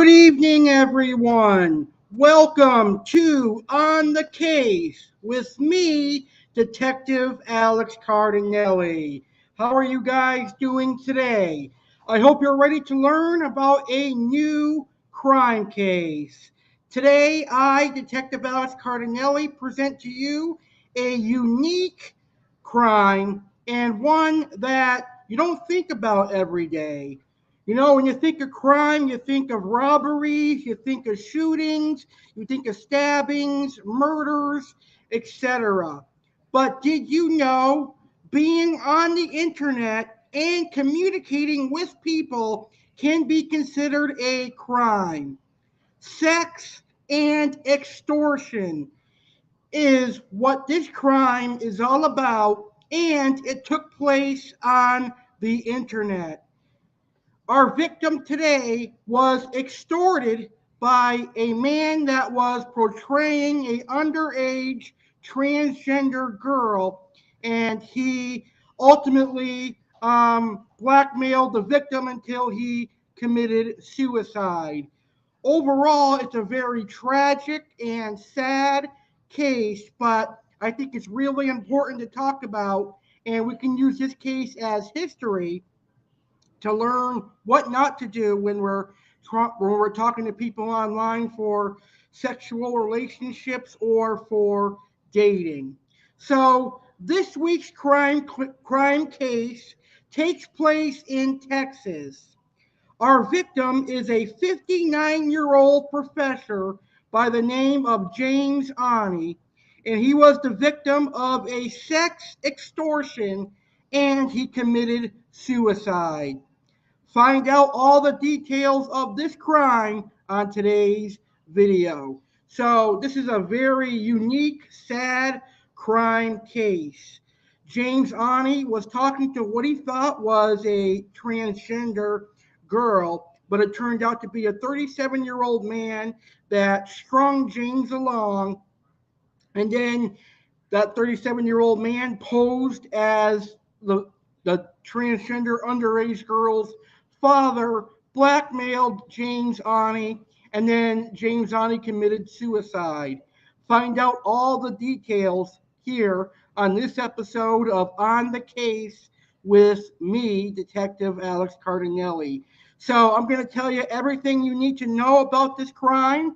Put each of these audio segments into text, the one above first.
Good evening, everyone. Welcome to On the Case with me, Detective Alex Cardinale. How are you guys doing today? I hope you're ready to learn about a new crime case. Today, I, Detective Alex Cardinale, present to you a unique crime and one that you don't think about every day. You know, when you think of crime, you think of robberies, you think of shootings, you think of stabbings, murders, etc. But did you know being on the internet and communicating with people can be considered a crime? Sex and extortion is what this crime is all about, and it took place on the internet. Our victim today was extorted by a man that was portraying a underage transgender girl, and he ultimately blackmailed the victim until he committed suicide. Overall, it's a very tragic and sad case, but I think it's really important to talk about, and we can use this case as history to learn what not to do when we're talking to people online for sexual relationships or for dating. So this week's crime case takes place in Texas. Our victim is a 59-year-old professor by the name of James Aune, and he was the victim of a sex extortion and he committed suicide. Find out all the details of this crime on today's video. So this is a very unique, sad crime case. James Aune was talking to what he thought was a transgender girl, but it turned out to be a 37-year-old man that strung James along, and then that 37-year-old man posed as the transgender underage girl's father, blackmailed James Aune, and then James Aune committed suicide. Find out all the details here on this episode of On the Case with me, Detective Alex Cardinale. So I'm going to tell you everything you need to know about this crime,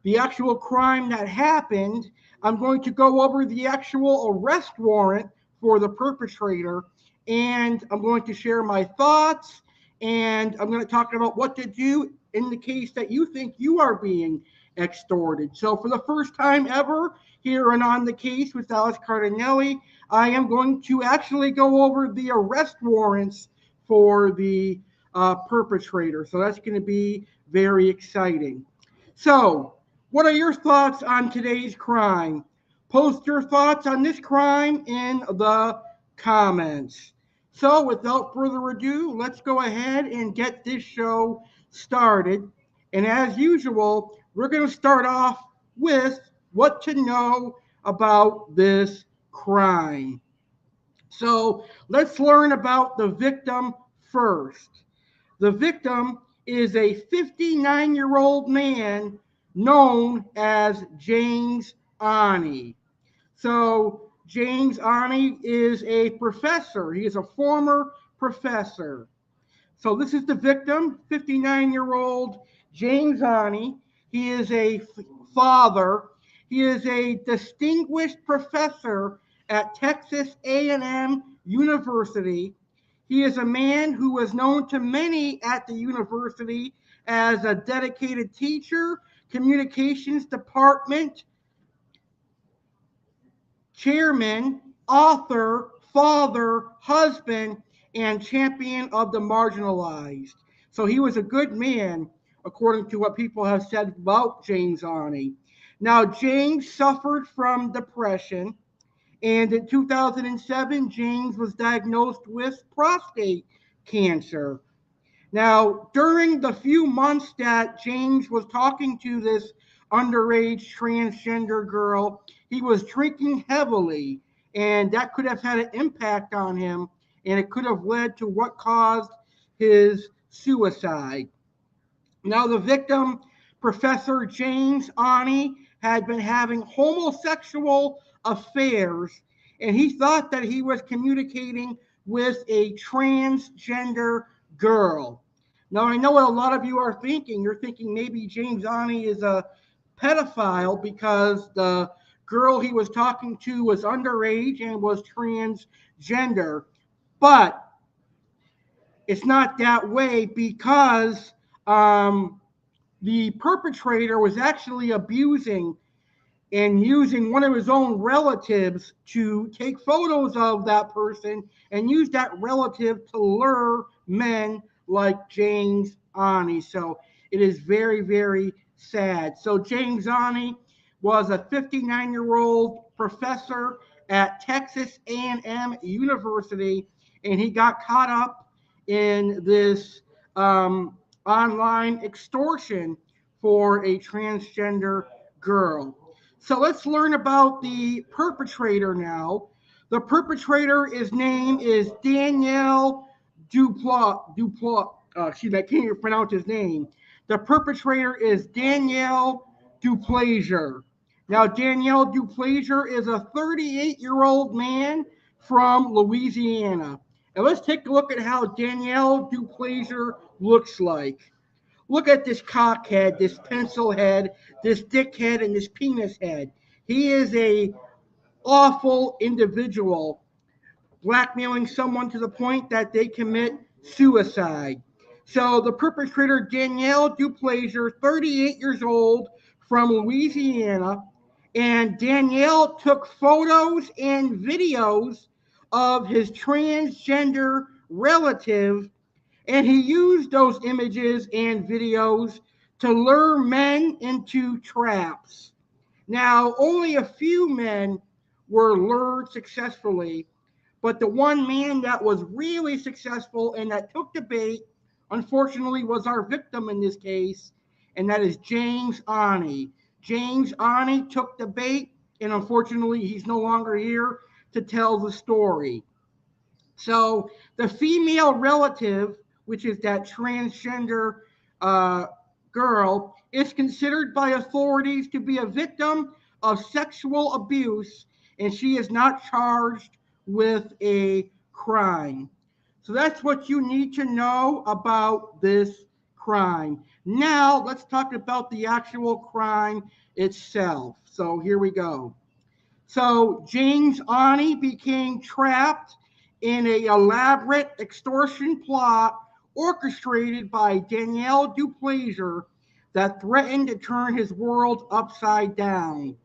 the actual crime that happened. I'm going to go over the actual arrest warrant for the perpetrator, and I'm going to share my thoughts, and I'm going to talk about what to do in the case that you think you are being extorted. So for the first time ever here and On the Case with Alex Cardinale, I am going to actually go over the arrest warrants for the perpetrator. So that's going to be very exciting. So what are your thoughts on today's crime? Post your thoughts on this crime in the comments. So without further ado, let's go ahead and get this show started. And as usual, we're going to start off with what to know about this crime. So let's learn about the victim first. The victim is a 59-year-old man known as James Aune. So James Aune is a professor. He is a former professor. So this is the victim, 59-year-old James Aune. He is a father. He is a distinguished professor at Texas A&M University. He is a man who was known to many at the university as a dedicated teacher, communications department chairman, author, father, husband, and champion of the marginalized. So he was a good man, according to what people have said about James Aune. Now, James suffered from depression, and in 2007, James was diagnosed with prostate cancer. Now, during the few months that James was talking to this underage transgender girl, he was drinking heavily, and that could have had an impact on him, and it could have led to what caused his suicide. Now, the victim, Professor James Aune, had been having homosexual affairs, and he thought that he was communicating with a transgender girl. Now, I know what a lot of you are thinking. You're thinking maybe James Aune is a pedophile because the girl he was talking to was underage and was transgender. But it's not that way because the perpetrator was actually abusing and using one of his own relatives to take photos of that person and use that relative to lure men like James Aune. So it is very, very sad. So James Aune was a 59-year-old professor at Texas A&M University, and he got caught up in this online extortion for a transgender girl. So let's learn about the perpetrator now. The perpetrator, his name is Daniel Duplaisir. I can't even pronounce his name. The perpetrator is Daniel Duplaisir. Now, Daniel Duplaisir is a 38-year-old man from Louisiana. And let's take a look at how Daniel Duplaisir looks like. Look at this cock head, this pencil head, this dick head, and this penis head. He is a awful individual, blackmailing someone to the point that they commit suicide. So the perpetrator, Daniel Duplaisir, 38 years old, from Louisiana, and Danielle took photos and videos of his transgender relative, and he used those images and videos to lure men into traps. Now, only a few men were lured successfully, but the one man that was really successful and that took the bait, unfortunately, was our victim in this case, and that is James Aune. James Aune took the bait, and unfortunately, he's no longer here to tell the story. So the female relative, which is that transgender uh, girl, is considered by authorities to be a victim of sexual abuse, and she is not charged with a crime. So that's what you need to know about this crime. Now let's talk about the actual crime itself. So here we go. So James Aune became trapped in an elaborate extortion plot orchestrated by Daniel Duplaisir that threatened to turn his world upside down.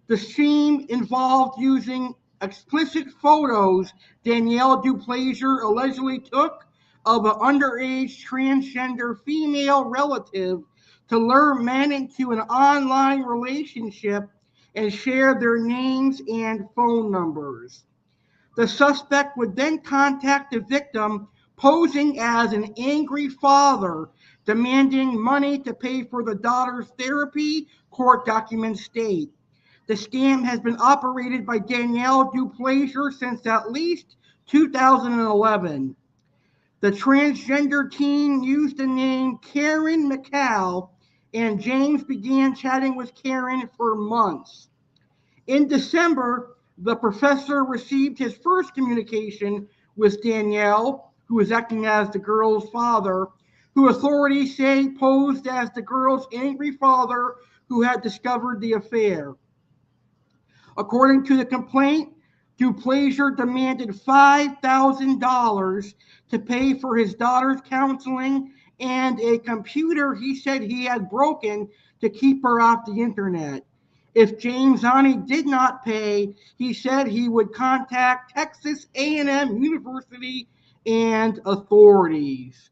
The scheme involved using explicit photos Daniel Duplaisir allegedly took of an underage transgender female relative to lure men into an online relationship and share their names and phone numbers. The suspect would then contact the victim posing as an angry father, demanding money to pay for the daughter's therapy, court documents state. The scam has been operated by Danielle Duplaisir since at least 2011. The transgender teen used the name Karen McCall, and James began chatting with Karen for months. In December, the professor received his first communication with Danielle, who was acting as the girl's father, who authorities say posed as the girl's angry father who had discovered the affair. According to the complaint, Duplaisir demanded $5,000 to pay for his daughter's counseling and a computer he said he had broken to keep her off the internet. If James Aune did not pay, he said he would contact Texas A&M University and authorities.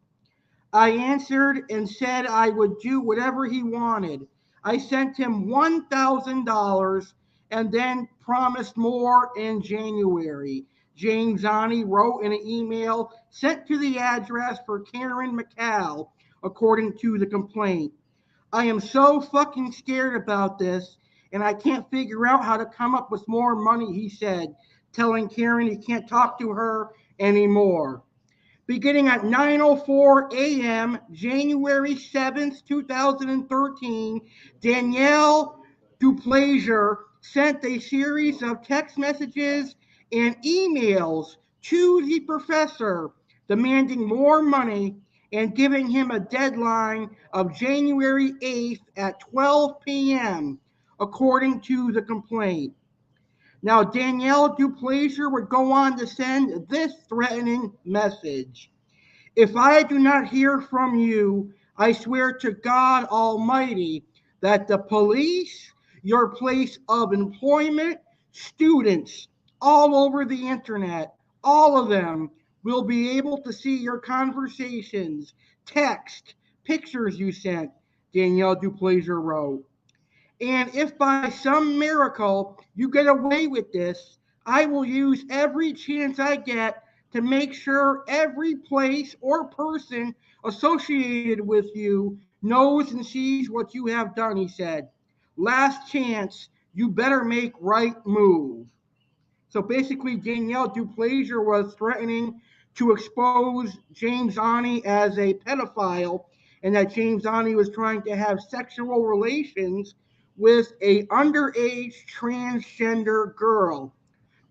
I answered and said I would do whatever he wanted. I sent him $1,000 and then promised more in January. James Aune wrote in an email sent to the address for Karen McCall, according to the complaint. I am so fucking scared about this, and I can't figure out how to come up with more money, he said, telling Karen he can't talk to her anymore. Beginning at 9:04 a.m., January 7th, 2013, Daniel Duplaisir sent a series of text messages and emails to the professor demanding more money and giving him a deadline of January 8th at 12 p.m., according to the complaint. Now, Daniel Duplaisir would go on to send this threatening message. If I do not hear from you, I swear to God Almighty that the police, your place of employment, students all over the internet, all of them will be able to see your conversations, text, pictures you sent, Daniel Duplaisir wrote. And if by some miracle you get away with this, I will use every chance I get to make sure every place or person associated with you knows and sees what you have done, he said. Last chance, you better make right move. So basically, Daniel Duplaisir was threatening to expose James Aune as a pedophile and that James Aune was trying to have sexual relations with a underage transgender girl.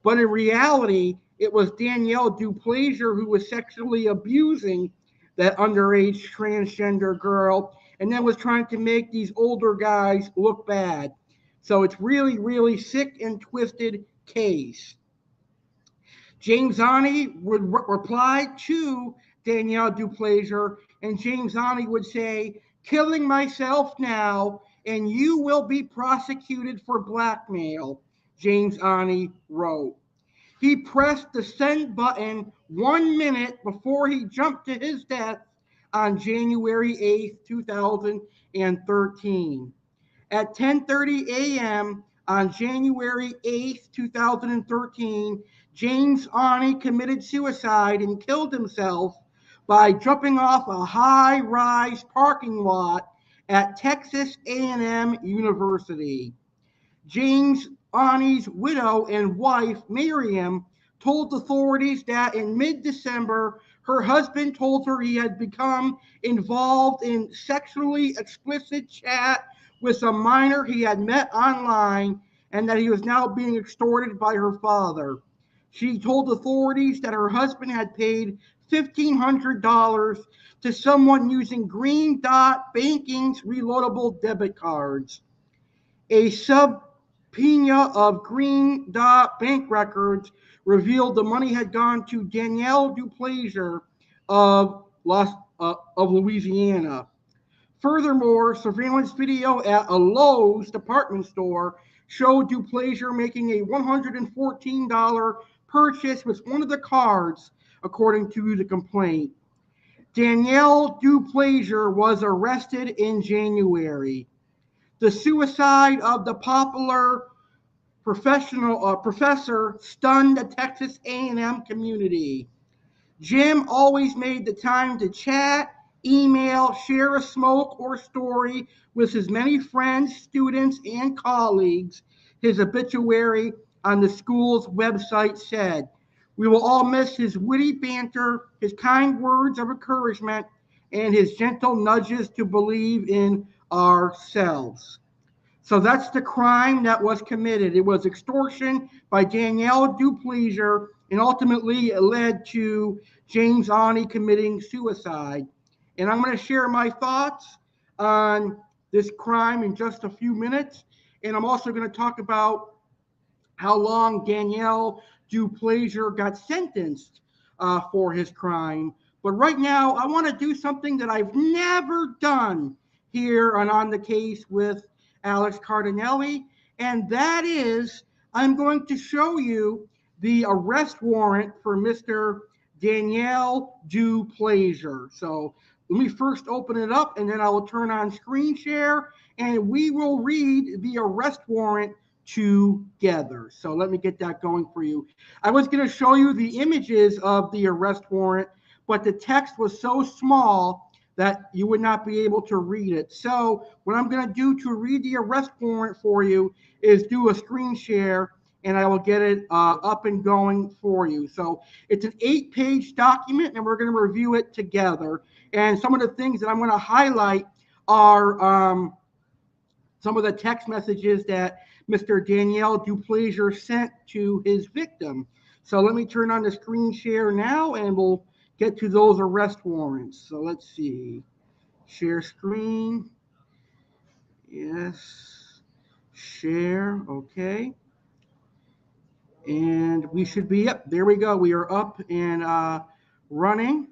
But in reality, it was Daniel Duplaisir who was sexually abusing that underage transgender girl and then was trying to make these older guys look bad. So it's really, really sick and twisted case. James Aune would reply to Daniel Duplaisir, and James Aune would say, killing myself now, and you will be prosecuted for blackmail, James Aune wrote. He pressed the send button 1 minute before he jumped to his death on January 8th, 2013. At 10:30 a.m. on January 8th, 2013, James Aune committed suicide and killed himself by jumping off a high-rise parking lot at Texas A&M University. James Aune's widow and wife, Miriam, told authorities that in mid-December, her husband told her he had become involved in sexually explicit chat with a minor he had met online and that he was now being extorted by her father. She told authorities that her husband had paid $1,500 to someone using Green Dot Banking's reloadable debit cards. A subpoena of Green Dot bank records revealed the money had gone to Daniel Duplaisir of Louisiana. Furthermore, surveillance video at a Lowe's department store showed Duplaisir making a $114 purchase with one of the cards, according to the complaint. Daniel Duplaisir was arrested in January. The suicide of the popular professor stunned the Texas A&M community. Jim always made the time to chat, email, share a smoke or story with his many friends, students, and colleagues, his obituary on the school's website said. We will all miss his witty banter, his kind words of encouragement, and his gentle nudges to believe in ourselves. So that's the crime that was committed. It was extortion by Daniel Duplaisir, and ultimately it led to James Aune committing suicide. And I'm going to share my thoughts on this crime in just a few minutes. And I'm also going to talk about how long Daniel Duplaisir got sentenced for his crime. But right now, I want to do something that I've never done here on the Case with Alex Cardinale, and that is I'm going to show you the arrest warrant for Mr. Daniel Duplaisir. So let me first open it up, and then I will turn on screen share, and we will read the arrest warrant together. So let me get that going for you. I was going to show you the images of the arrest warrant, but the text was so small that you would not be able to read it. So what I'm going to do to read the arrest warrant for you is do a screen share, and I will get it up and going for you. So it's an 8-page document, and we're going to review it together. And some of the things that I'm going to highlight are some of the text messages that Mr. Daniel Duplaisir sent to his victim. So let me turn on the screen share now, and we'll get to those arrest warrants. So let's see. Share screen. Yes. Share. Okay. And we should be up. There we go. We are up and running.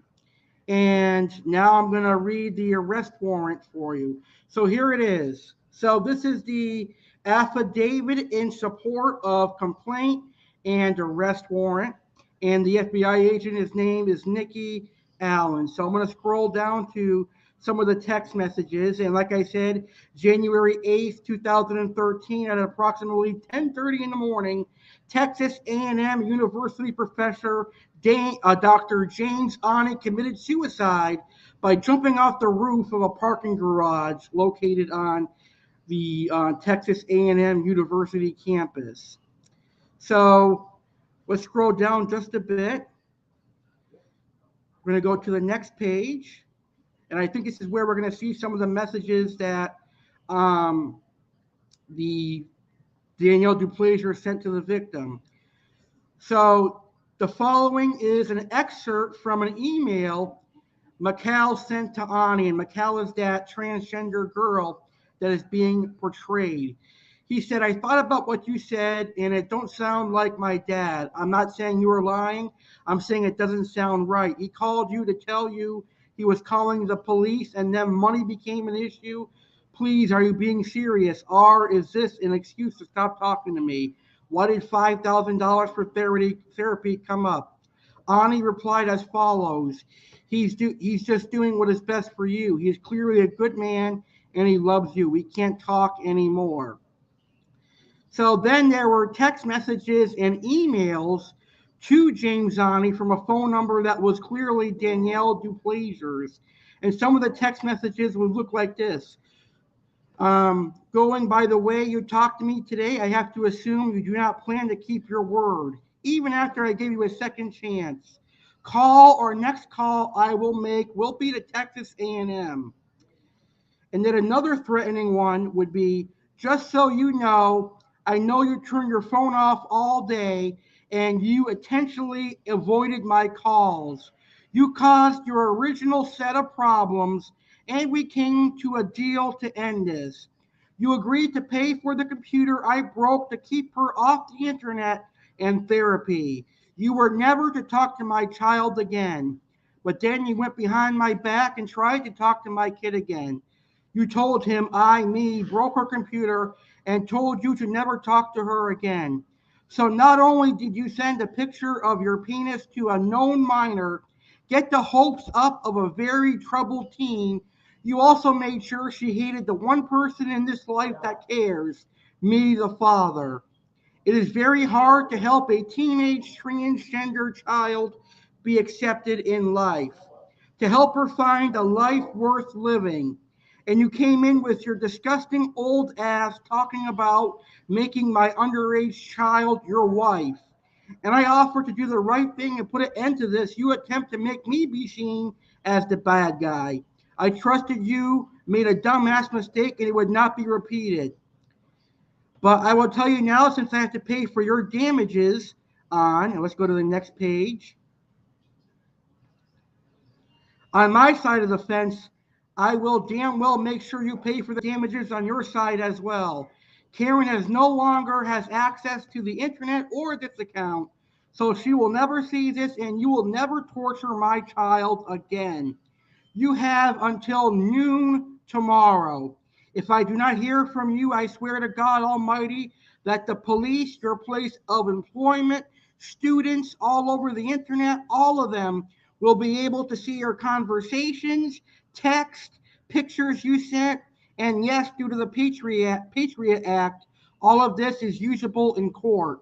And now I'm going to read the arrest warrant for you. So here it is. So this is the affidavit in support of complaint and arrest warrant. And the FBI agent, his name is Nikki Allen. So I'm going to scroll down to some of the text messages. And like I said, January 8th, 2013 at approximately 10:30 in the morning, Texas A&M University professor Dr. James Aune committed suicide by jumping off the roof of a parking garage located on the Texas A&M University campus. So let's scroll down just a bit. We're going to go to the next page. And I think this is where we're going to see some of the messages that the Daniel Duplaisir sent to the victim. So the following is an excerpt from an email Mikal sent to Aune, and Mikal is that transgender girl that is being portrayed. He said, I thought about what you said, and it don't sound like my dad. I'm not saying you were lying. I'm saying it doesn't sound right. He called you to tell you he was calling the police, and then money became an issue. Please, are you being serious? Or is this an excuse to stop talking to me? Why did $5,000 for therapy come up? Aune replied as follows. He's just doing what is best for you. He is clearly a good man, and he loves you. We can't talk anymore. So then there were text messages and emails to James Aune from a phone number that was clearly Daniel Duplaisir's. And some of the text messages would look like this. Going by the way you talked to me today, I have to assume you do not plan to keep your word, even after I gave you a second chance. Call or next call I will make will be to Texas A&M. And then another threatening one would be, just so you know you turned your phone off all day and you intentionally avoided my calls. You caused your original set of problems, and we came to a deal to end this. You agreed to pay for the computer I broke to keep her off the internet and therapy. You were never to talk to my child again. But then you went behind my back and tried to talk to my kid again. You told him me, broke her computer and told you to never talk to her again. So not only did you send a picture of your penis to a known minor, get the hopes up of a very troubled teen, you also made sure she hated the one person in this life that cares, me, the father. It is very hard to help a teenage transgender child be accepted in life, to help her find a life worth living. And you came in with your disgusting old ass talking about making my underage child your wife. And I offered to do the right thing and put an end to this. You attempt to make me be seen as the bad guy. I trusted you, made a dumbass mistake, and it would not be repeated. But I will tell you now, since I have to pay for your damages and let's go to the next page. On my side of the fence, I will damn well make sure you pay for the damages on your side as well. Karen no longer has access to the internet or this account, so she will never see this, and you will never torture my child again. You have until noon tomorrow. If I do not hear from you, I swear to God Almighty that the police, your place of employment, students all over the internet, all of them will be able to see your conversations, text, pictures you sent, and yes, due to the Patriot Act, all of this is usable in court.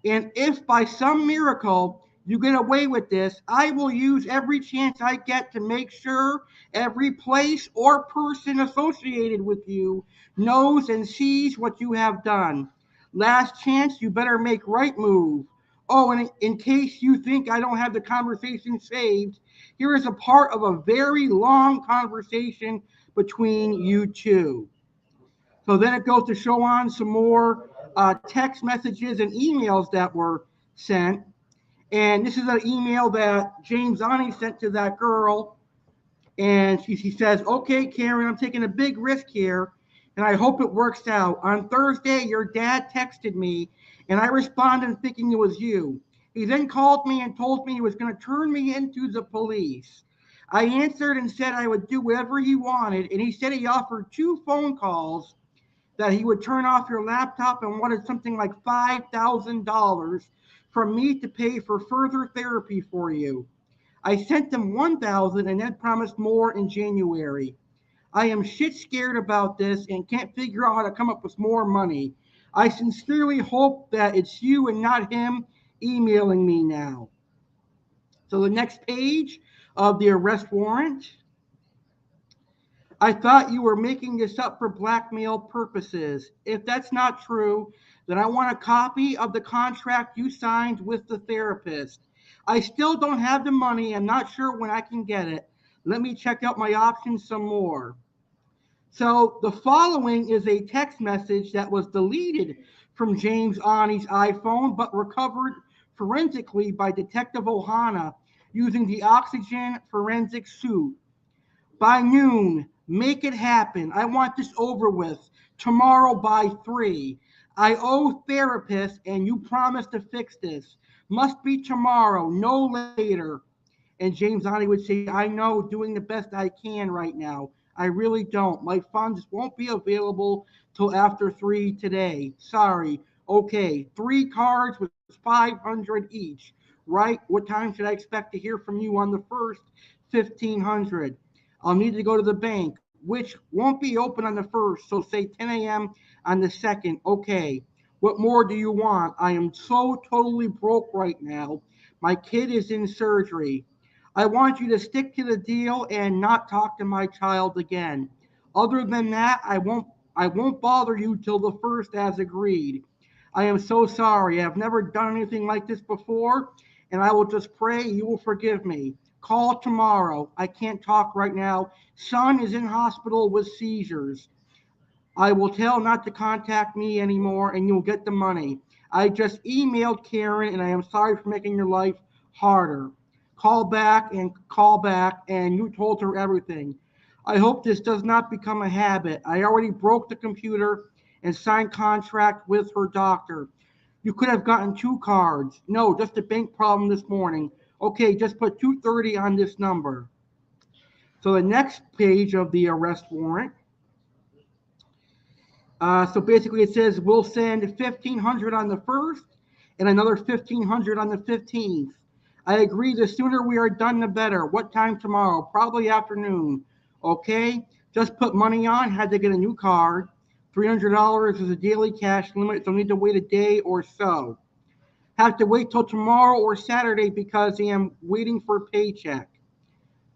And if by some miracle you get away with this, I will use every chance I get to make sure every place or person associated with you knows and sees what you have done. Last chance, you better make right move. Oh, and in case you think I don't have the conversation saved, here is a part of a very long conversation between you two. So then it goes to show on some more text messages and emails that were sent. And this is an email that James Aune sent to that girl. And she says, okay, Karen, I'm taking a big risk here, and I hope it works out. On Thursday, your dad texted me, and I responded thinking it was you. He then called me and told me he was going to turn me into the police. I answered and said I would do whatever he wanted, and he said he offered 2 phone calls that he would turn off your laptop and wanted something like $5,000 from me to pay for further therapy for you. I sent them 1,000 and then promised more in January. I am shit scared about this and can't figure out how to come up with more money. I sincerely hope that it's you and not him emailing me now. So the next page of the arrest warrant. I thought you were making this up for blackmail purposes. If that's not true, then I want a copy of the contract you signed with the therapist. I still don't have the money. I'm not sure when I can get it. Let me check out my options some more. So the following is a text message that was deleted from James Aune's iPhone, but recovered forensically by Detective Ohana using the oxygen forensic suit. By noon, make it happen. I want this over with. Tomorrow by 3. I owe therapist and you promised to fix this. Must be tomorrow, no later. And James Aune would say, I know, doing the best I can right now. I really don't. My funds won't be available till after 3 today. Sorry. Okay, 3 cards with 500 each. Right? What time should I expect to hear from you on the first? 1500. I'll need to go to the bank, which won't be open on the first, so say 10 a.m. on the second. Okay. What more do you want? I am so totally broke right now. My kid is in surgery. I want you to stick to the deal and not talk to my child again. Other than that, I won't bother you till the first as agreed. I am so sorry. I've never done anything like this before, and I will just pray you will forgive me. Call tomorrow. I can't talk right now. Son is in hospital with seizures. I will tell not to contact me anymore and you'll get the money. I just emailed Karen and I am sorry for making your life harder. Call back, and you told her everything. I hope this does not become a habit. I already broke the computer and signed contract with her doctor. You could have gotten 2 cards. No, just a bank problem this morning. Okay, just put 230 on this number. So the next page of the arrest warrant. So basically it says we'll send 1,500 on the first and another 1,500 on the 15th. I agree, the sooner we are done, the better. What time tomorrow? Probably afternoon. Okay, just put money on, had to get a new card. $300 is a daily cash limit, so need to wait a day or so. Have to wait till tomorrow or Saturday because I am waiting for a paycheck.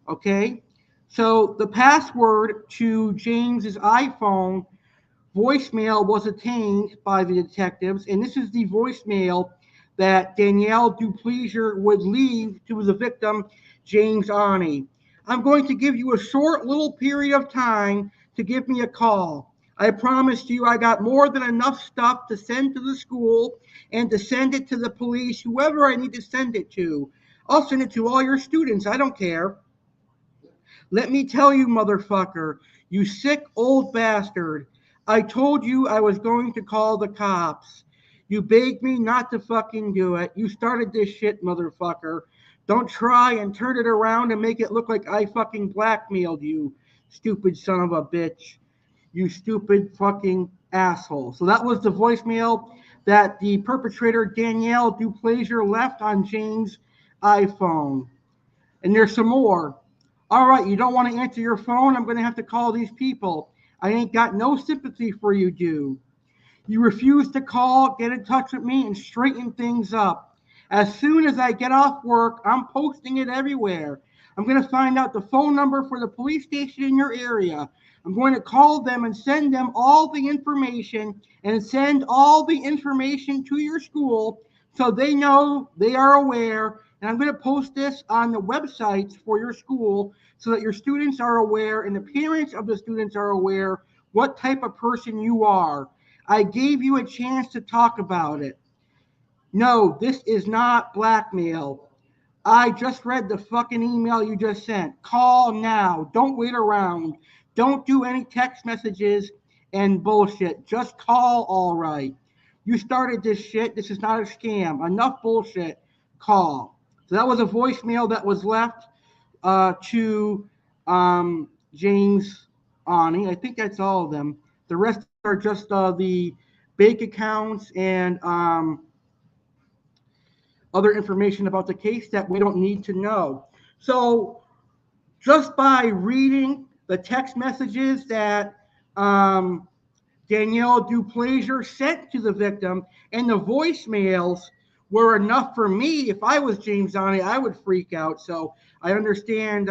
Okay, so the password to James's iPhone voicemail was obtained by the detectives, and this is the voicemail that Daniel Duplaisir would leave to the victim, James Aune. I'm going to give you a short little period of time to give me a call. I promised you I got more than enough stuff to send to the school and to send it to the police, whoever I need to send it to. I'll send it to all your students. I don't care. Let me tell you, motherfucker, you sick old bastard. I told you I was going to call the cops. You begged me not to fucking do it. You started this shit, motherfucker. Don't try and turn it around and make it look like I fucking blackmailed you, stupid son of a bitch. You stupid fucking asshole. So that was the voicemail that the perpetrator, Daniel Duplaisir, left on James' iPhone. And there's some more. All right, you don't want to answer your phone? I'm going to have to call these people. I ain't got no sympathy for you, dude. You refuse to call, get in touch with me, and straighten things up. As soon as I get off work, I'm posting it everywhere. I'm going to find out the phone number for the police station in your area. I'm going to call them and send them all the information and send all the information to your school so they know, they are aware. And I'm going to post this on the websites for your school so that your students are aware and the parents of the students are aware what type of person you are. I gave you a chance to talk about it. No, this is not blackmail. I just read the fucking email you just sent. Call now. Don't wait around. Don't do any text messages and bullshit. Just call, all right. You started this shit. This is not a scam. Enough bullshit. Call. So that was a voicemail that was left to James Aune. I think that's all of them. The rest are just the bank accounts and other information about the case that we don't need to know. So just by reading the text messages that Daniel Duplaisir sent to the victim and the voicemails were enough for me. If I was James Aune, I would freak out. So I understand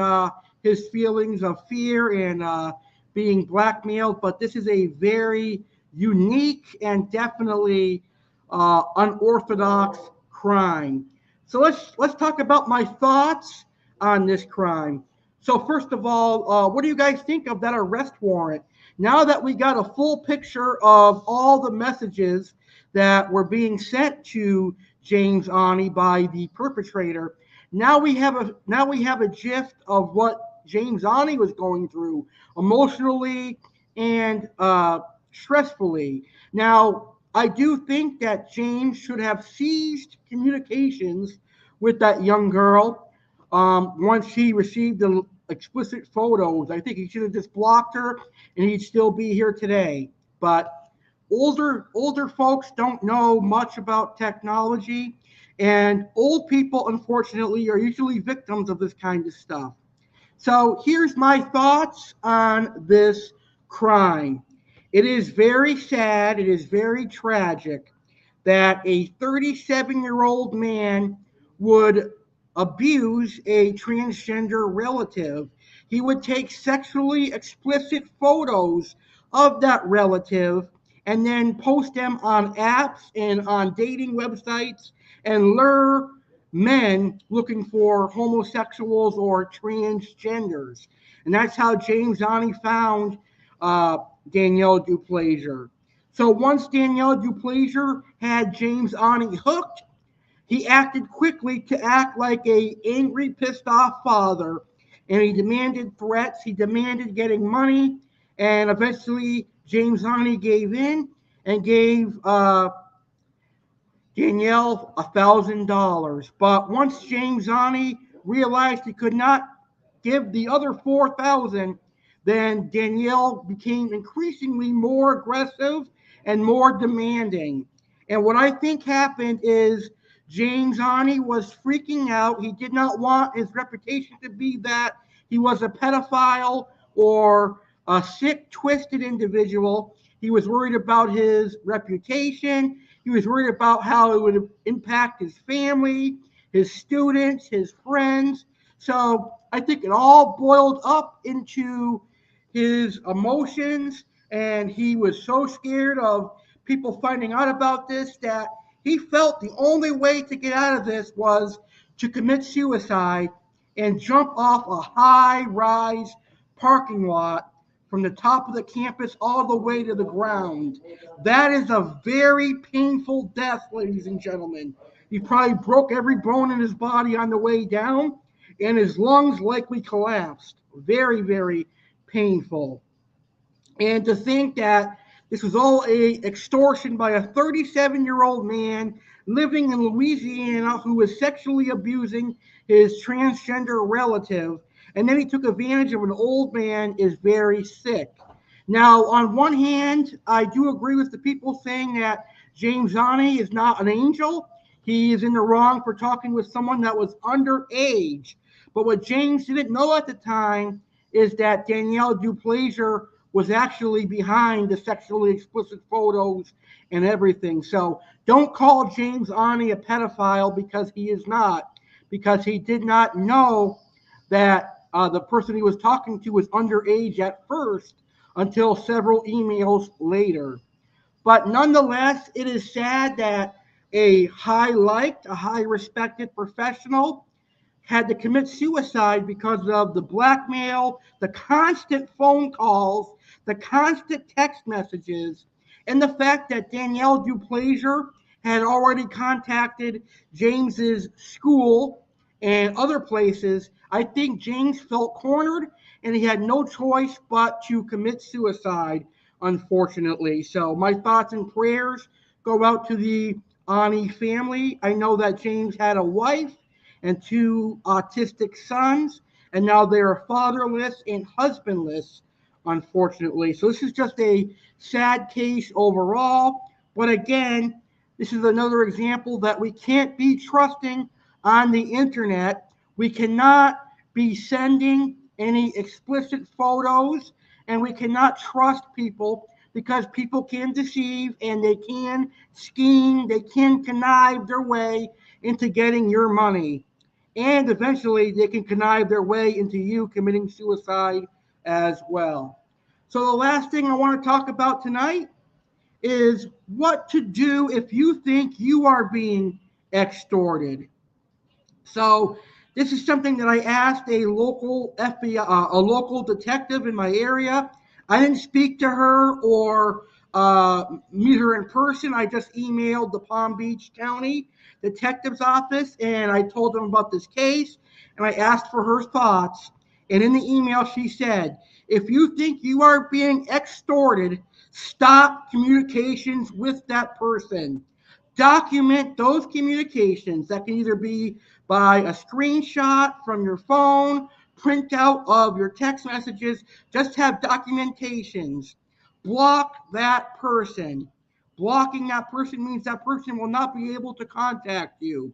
his feelings of fear and being blackmailed, but this is a very unique and definitely unorthodox crime. So let's talk about my thoughts on this crime. So first of all, what do you guys think of that arrest warrant? Now that we got a full picture of all the messages that were being sent to James Aune by the perpetrator, now we have a gist of what James Aune was going through emotionally and stressfully. Now, I do think that James should have ceased communications with that young girl once he received the explicit photos. I think he should have just blocked her and he'd still be here today. But older folks don't know much about technology, and old people, unfortunately, are usually victims of this kind of stuff. So here's my thoughts on this crime. It is very sad, it is very tragic that a 37-year-old man would abuse a transgender relative. He would take sexually explicit photos of that relative and then post them on apps and on dating websites and lure men looking for homosexuals or transgenders. And that's how James Aune found Daniel Duplaisir. So once Daniel Duplaisir had James Aune hooked, he acted quickly to act like a angry, pissed off father, and he demanded threats. He demanded getting money, and eventually James Aune gave in and gave Danielle $1,000. But once James Aune realized he could not give the other 4,000, then Danielle became increasingly more aggressive and more demanding. And what I think happened is James Aune was freaking out. He did not want his reputation to be that he was a pedophile or a sick, twisted individual. He was worried about his reputation. He was worried about how it would impact his family, his students, his friends. So I think it all boiled up into his emotions, and he was so scared of people finding out about this that he felt the only way to get out of this was to commit suicide and jump off a high-rise parking lot from the top of the campus all the way to the ground. That is a very painful death, ladies and gentlemen. He probably broke every bone in his body on the way down, and his lungs likely collapsed. Very, very painful. And to think that this was all a extortion by a 37-year-old man living in Louisiana who was sexually abusing his transgender relative, and then he took advantage of an old man, is very sick. Now, on one hand, I do agree with the people saying that James Aune is not an angel. He is in the wrong for talking with someone that was underage. But what James didn't know at the time is that Daniel Duplaisir was actually behind the sexually explicit photos and everything. So don't call James Aune a pedophile, because he is not, because he did not know that the person he was talking to was underage at first until several emails later. But nonetheless, it is sad that a high liked, a high respected professional had to commit suicide because of the blackmail, the constant phone calls, the constant text messages, and the fact that Daniel Duplaisir had already contacted James's school and other places. I think James felt cornered and he had no choice but to commit suicide, unfortunately. So my thoughts and prayers go out to the Aune family. I know that James had a wife and two autistic sons, and now they are fatherless and husbandless, unfortunately. So this is just a sad case overall. But again, this is another example that we can't be trusting on the internet. We cannot be sending any explicit photos, and we cannot trust people because people can deceive and they can scheme, they can connive their way into getting your money. And eventually they can connive their way into you committing suicide as well. So the last thing I want to talk about tonight is what to do if you think you are being extorted. So this is something that I asked a local FBI, a local detective in my area. I didn't speak to her or meet her in person. I just emailed the Palm Beach County Detective's Office and I told them about this case and I asked for her thoughts. And in the email, she said, if you think you are being extorted, stop communications with that person. Document those communications. That can either be by a screenshot from your phone, printout of your text messages. Just have documentations. Block that person. Blocking that person means that person will not be able to contact you.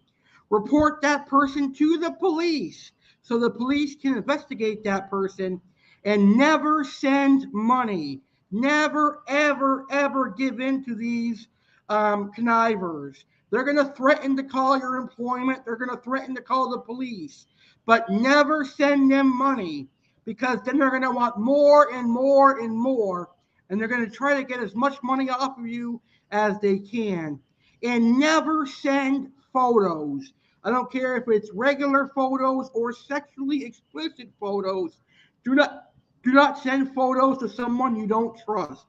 Report that person to the police so the police can investigate that person, and never send money. Never, ever, ever give in to these connivers. They're going to threaten to call your employment. They're going to threaten to call the police. But never send them money because then they're going to want more and more and more. And they're going to try to get as much money off of you as they can. And never send photos. I don't care if it's regular photos or sexually explicit photos. Do not send photos to someone you don't trust.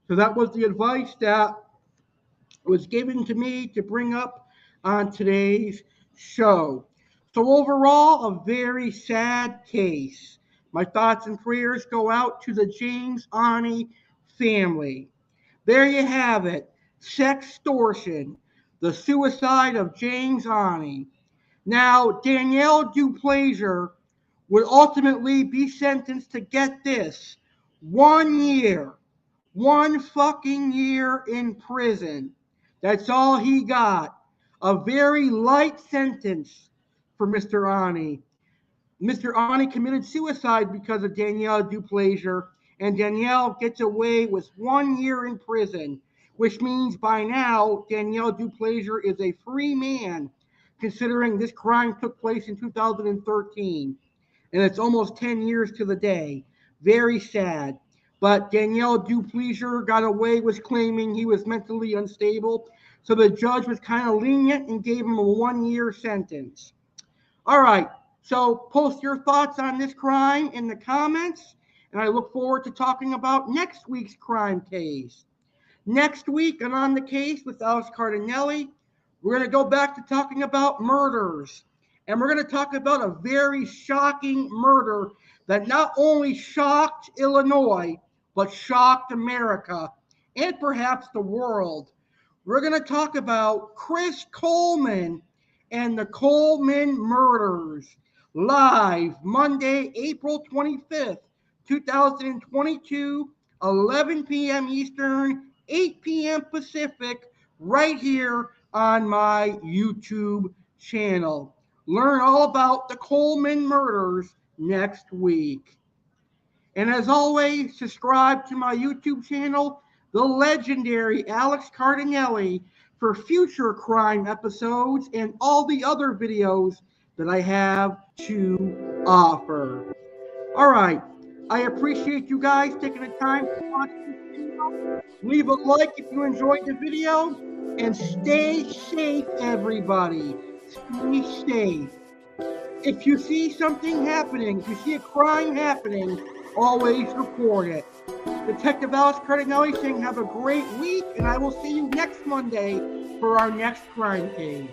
So that was the advice that was given to me to bring up on today's show. So overall, a very sad case. My thoughts and prayers go out to the James Aune family. There you have it. Sextortion, the suicide of James Aune. Now, Daniel Duplaisir would ultimately be sentenced to, get this, 1 year, 1 fucking year in prison. That's all he got. A very light sentence for Mr. Aune. Mr. Aune committed suicide because of Danielle Duplaisir, and Danielle gets away with 1 year in prison, which means by now Danielle Duplaisir is a free man, considering this crime took place in 2013, and it's almost 10 years to the day. Very sad. But Danielle Duplaisir got away with claiming he was mentally unstable, so the judge was kind of lenient and gave him a 1 year sentence. All right, so post your thoughts on this crime in the comments, and I look forward to talking about next week's crime case. Next week, and on the case with Alex Cardinale, we're going to go back to talking about murders. And we're going to talk about a very shocking murder that not only shocked Illinois, but shocked America and perhaps the world. We're going to talk about Chris Coleman and the Coleman murders, live Monday, April 25th, 2022, 11 p.m. Eastern, 8 p.m. Pacific, right here on my YouTube channel. Learn all about the Coleman murders next week. And as always, subscribe to my YouTube channel, the legendary Alex Cardinale, for future crime episodes and all the other videos that I have to offer. All right. I appreciate you guys taking the time to watch this video. Leave a like if you enjoyed the video, and stay safe, everybody. Stay safe. If you see something happening, if you see a crime happening, always report it. Detective Alex Cardinale saying have a great week, and I will see you next Monday for our next crime case.